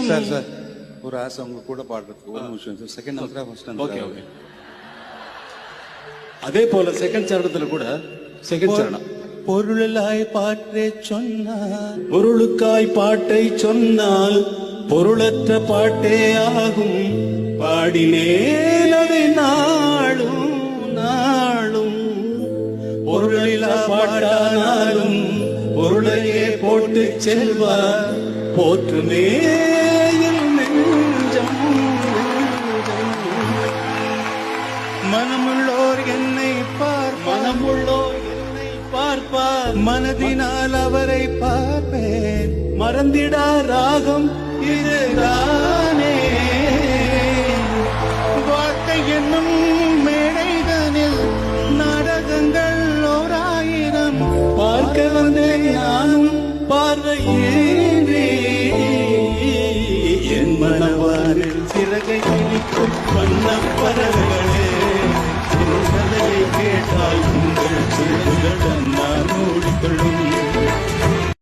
Sir sir ஒரு ஆசை உங்க கூட பாடுறதுக்கு ஒரு நிமிஷம் சார். செகண்ட் நம்பரா ஃபர்ஸ்ட் நம்பர்? Okay okay. அதே போல செகண்ட் சரணத்துல கூட செகண்ட் சரணம். பொருளாய் பாட்டை சொன்னால், பொருளுக்காய் பாட்டை சொன்னால் பொருளற்ற பாட்டே ஆகும். பாடினேன் அதை நாளும் நாளும். பொருளிலா பாட்டானாலும் பொருளையே போட்டு செல்வார். போற்றுமே என் நெஞ்சம். மனமுள்ளோர் என்னை மனமுள்ளோர் என்னை பார்ப்பார். மனதினால் அவரை பார்ப்பேன். மறந்திடா ராகம் இதுதானே. வாழ்க்கை என்னும் மேடைதனில் நாடகங்கள் 1000 பார்க்க வந்தேன் நானும் பார்வையேனே. என் மனவாரில் சிறகை பிடிக்கும் வண்ண பறவைகள்